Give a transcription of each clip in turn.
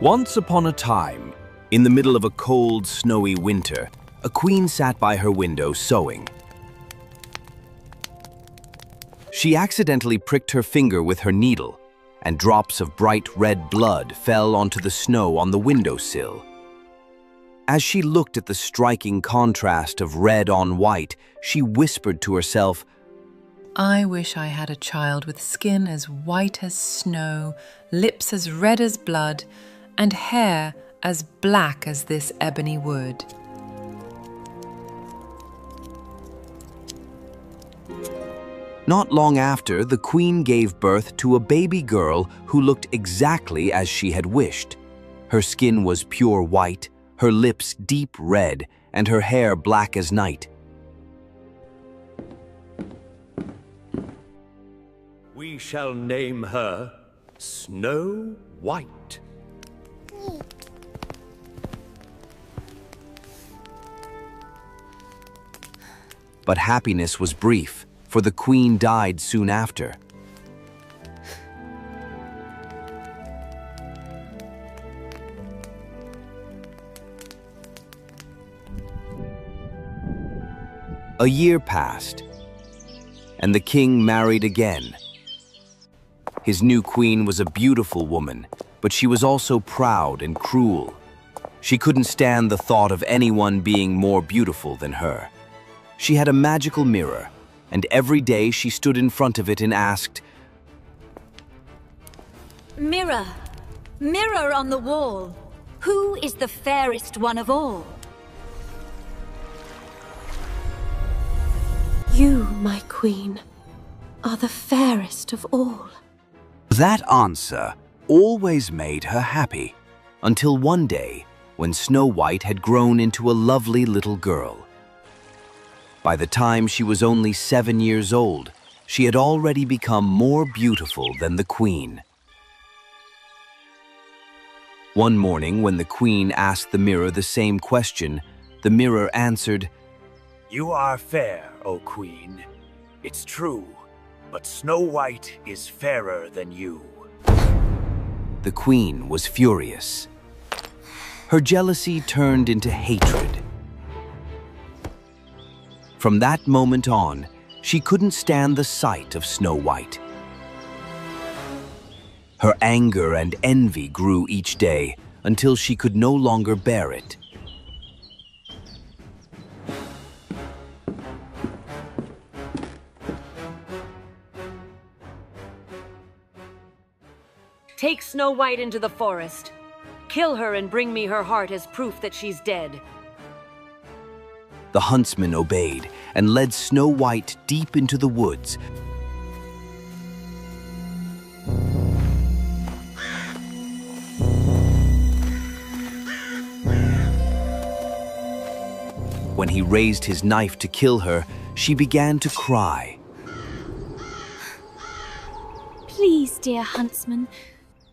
Once upon a time, in the middle of a cold, snowy winter, a queen sat by her window sewing. She accidentally pricked her finger with her needle, and drops of bright red blood fell onto the snow on the windowsill. As she looked at the striking contrast of red on white, she whispered to herself, "I wish I had a child with skin as white as snow, lips as red as blood, and hair as black as this ebony wood." Not long after, the queen gave birth to a baby girl who looked exactly as she had wished. Her skin was pure white, her lips deep red, and her hair black as night. We shall name her Snow White. But happiness was brief, for the queen died soon after. A year passed, and the king married again. His new queen was a beautiful woman, but she was also proud and cruel. She couldn't stand the thought of anyone being more beautiful than her. She had a magical mirror, and every day she stood in front of it and asked, "Mirror, mirror on the wall, who is the fairest one of all?" You, my queen, are the fairest of all. That answer always made her happy, until one day when Snow White had grown into a lovely little girl. By the time she was only 7 years old, she had already become more beautiful than the queen. One morning, when the queen asked the mirror the same question, the mirror answered, You are fair, O queen. It's true, but Snow White is fairer than you. The queen was furious. Her jealousy turned into hatred. From that moment on, she couldn't stand the sight of Snow White. Her anger and envy grew each day until she could no longer bear it. Take Snow White into the forest. Kill her and bring me her heart as proof that she's dead. The huntsman obeyed and led Snow White deep into the woods. When he raised his knife to kill her, she began to cry. Please, dear huntsman,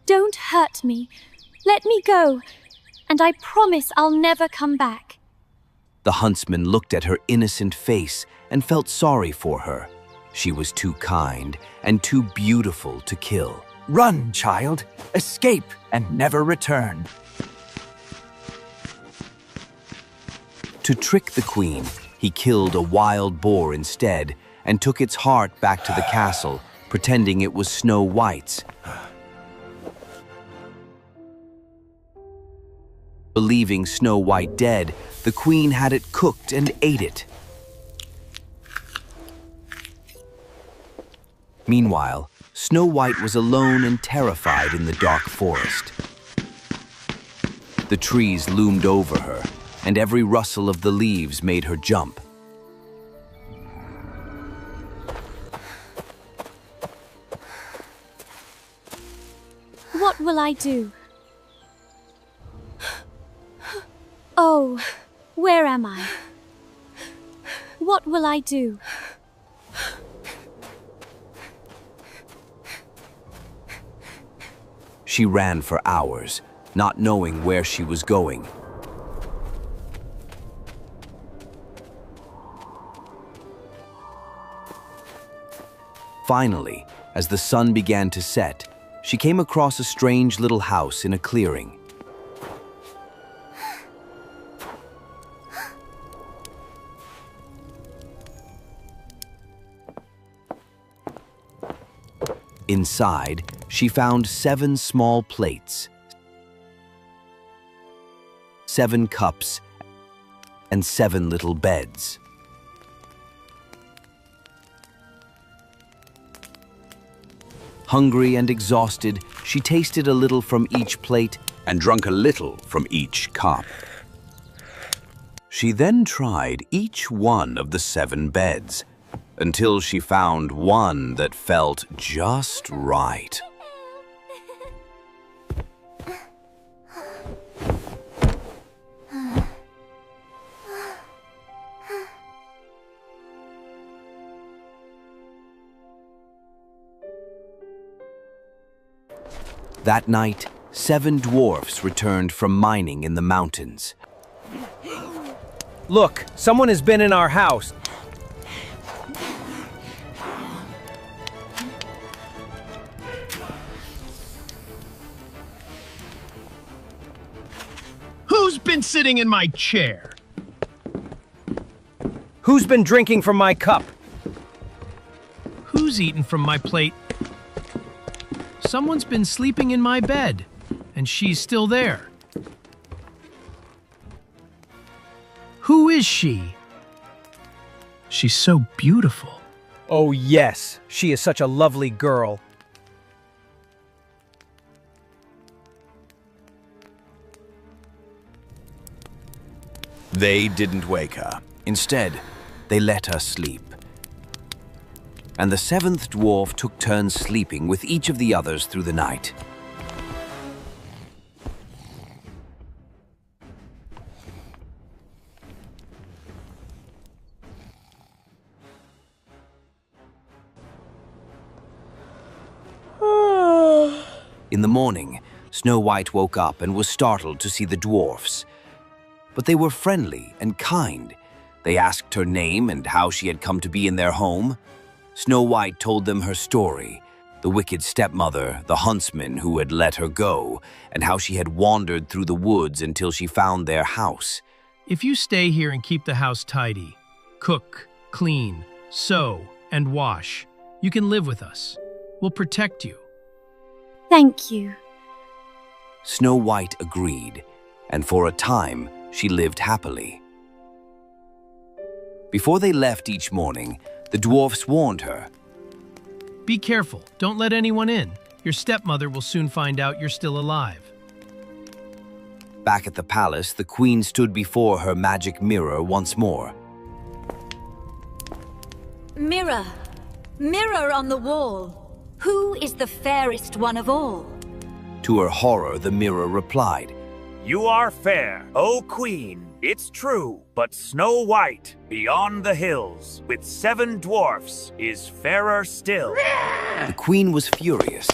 don't hurt me. Let me go, and I promise I'll never come back. The huntsman looked at her innocent face and felt sorry for her. She was too kind and too beautiful to kill. Run, child. Escape and never return. To trick the queen, he killed a wild boar instead and took its heart back to the castle, pretending it was Snow White's. Believing Snow White dead, the queen had it cooked and ate it. Meanwhile, Snow White was alone and terrified in the dark forest. The trees loomed over her, and every rustle of the leaves made her jump. What will I do? Oh, where am I? What will I do? She ran for hours, not knowing where she was going. Finally, as the sun began to set, she came across a strange little house in a clearing. Inside, she found 7 small plates, 7 cups, and 7 little beds. Hungry and exhausted, she tasted a little from each plate and drank a little from each cup. She then tried each one of the 7 beds until she found one that felt just right. That night, 7 dwarfs returned from mining in the mountains. Look, someone has been in our house. Who's been sitting in my chair? Who's been drinking from my cup? Who's eaten from my plate? Someone's been sleeping in my bed, and she's still there. Who is she? She's so beautiful. Oh yes, she is such a lovely girl. They didn't wake her. Instead, they let her sleep. And the 7th dwarf took turns sleeping with each of the others through the night. In the morning, Snow White woke up and was startled to see the dwarfs. But they were friendly and kind. They asked her name and how she had come to be in their home. Snow White told them her story, the wicked stepmother, the huntsman who had let her go, and how she had wandered through the woods until she found their house. If you stay here and keep the house tidy, cook, clean, sew, and wash, you can live with us. We'll protect you. Thank you. Snow White agreed, and for a time, she lived happily. Before they left each morning, the dwarfs warned her. Be careful, don't let anyone in. Your stepmother will soon find out you're still alive. Back at the palace, the queen stood before her magic mirror once more. Mirror, mirror on the wall, who is the fairest one of all? To her horror, the mirror replied, You are fair, O Queen, it's true, but Snow White, beyond the hills, with 7 dwarfs, is fairer still. The queen was furious.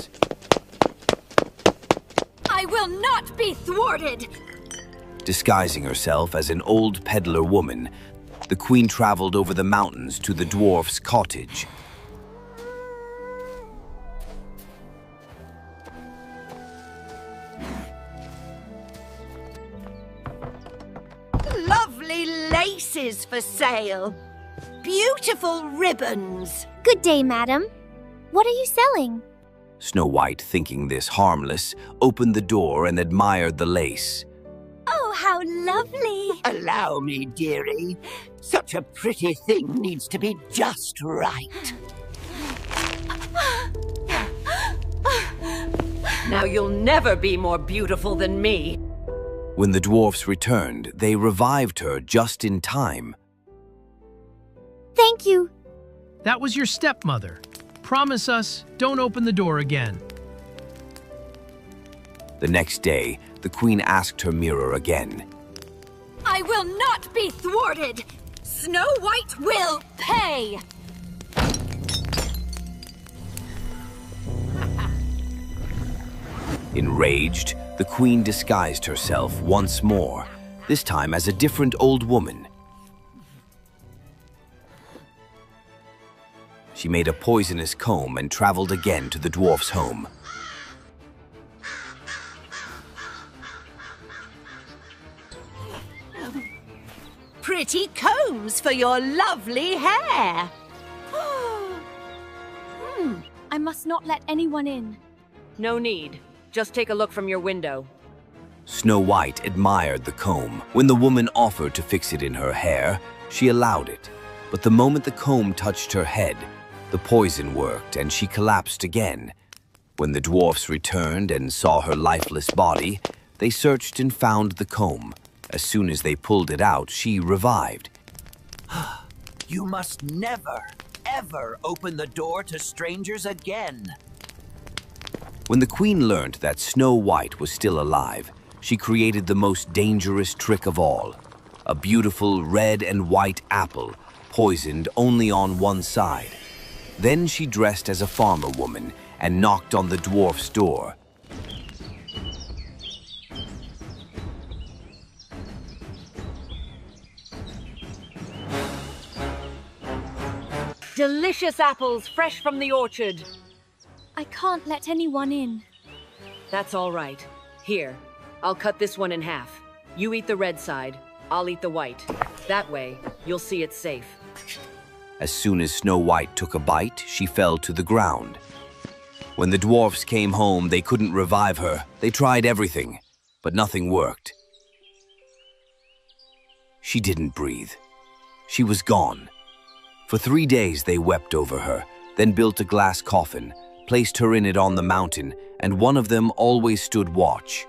I will not be thwarted! Disguising herself as an old peddler woman, the queen traveled over the mountains to the dwarf's cottage. Lovely laces for sale. Beautiful ribbons. Good day, madam. What are you selling? Snow White, thinking this harmless, opened the door and admired the lace. Oh, how lovely. Allow me, dearie. Such a pretty thing needs to be just right. Now you'll never be more beautiful than me. When the dwarfs returned, they revived her just in time. Thank you. That was your stepmother. Promise us, don't open the door again. The next day, the queen asked her mirror again. I will not be thwarted! Snow White will pay! Enraged, the queen disguised herself once more, this time as a different old woman. She made a poisonous comb and traveled again to the dwarf's home. Pretty combs for your lovely hair. I must not let anyone in. No need. Just take a look from your window. Snow White admired the comb. When the woman offered to fix it in her hair, she allowed it. But the moment the comb touched her head, the poison worked and she collapsed again. When the dwarfs returned and saw her lifeless body, they searched and found the comb. As soon as they pulled it out, she revived. You must never, ever open the door to strangers again. When the queen learned that Snow White was still alive, she created the most dangerous trick of all. A beautiful red and white apple, poisoned only on one side. Then she dressed as a farmer woman and knocked on the dwarf's door. Delicious apples fresh from the orchard. I can't let anyone in. That's all right. Here, I'll cut this one in half. You eat the red side, I'll eat the white. That way, you'll see it's safe. As soon as Snow White took a bite, she fell to the ground. When the dwarfs came home, they couldn't revive her. They tried everything, but nothing worked. She didn't breathe. She was gone. For 3 days they wept over her, then built a glass coffin, placed her in it on the mountain, and one of them always stood watch.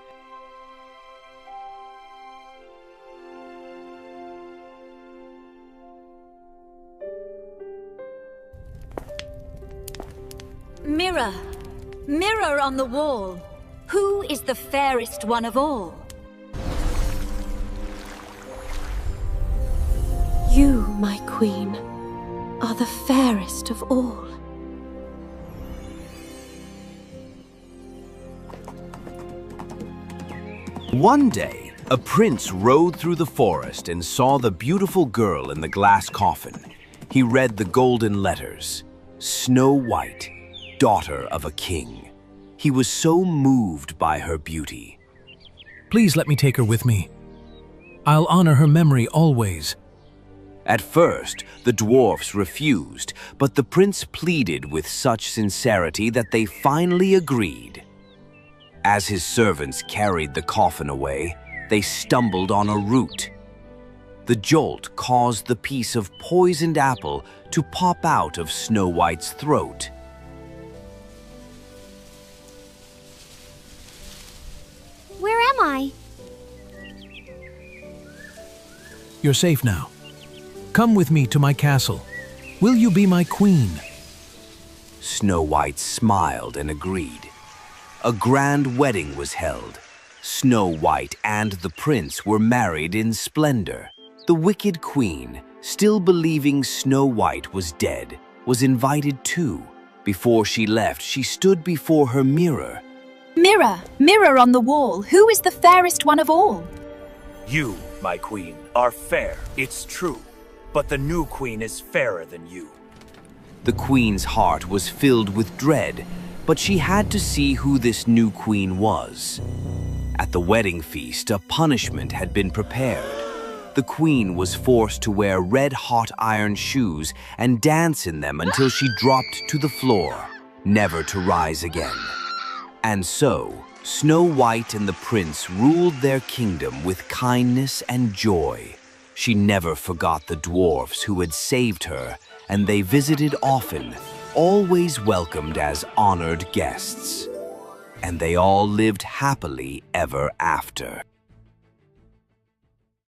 Mirror, mirror on the wall, who is the fairest one of all? You, my queen, are the fairest of all. One day, a prince rode through the forest and saw the beautiful girl in the glass coffin. He read the golden letters, Snow White, daughter of a king. He was so moved by her beauty. Please let me take her with me. I'll honor her memory always. At first, the dwarfs refused, but the prince pleaded with such sincerity that they finally agreed. As his servants carried the coffin away, they stumbled on a root. The jolt caused the piece of poisoned apple to pop out of Snow White's throat. Where am I? You're safe now. Come with me to my castle. Will you be my queen? Snow White smiled and agreed. A grand wedding was held. Snow White and the prince were married in splendor. The wicked queen, still believing Snow White was dead, was invited too. Before she left, she stood before her mirror. Mirror, mirror on the wall, who is the fairest one of all? You, my queen, are fair, it's true. But the new queen is fairer than you. The queen's heart was filled with dread, but she had to see who this new queen was. At the wedding feast, a punishment had been prepared. The queen was forced to wear red-hot iron shoes and dance in them until she dropped to the floor, never to rise again. And so, Snow White and the prince ruled their kingdom with kindness and joy. She never forgot the dwarfs who had saved her, and they visited often, always welcomed as honored guests. And they all lived happily ever after.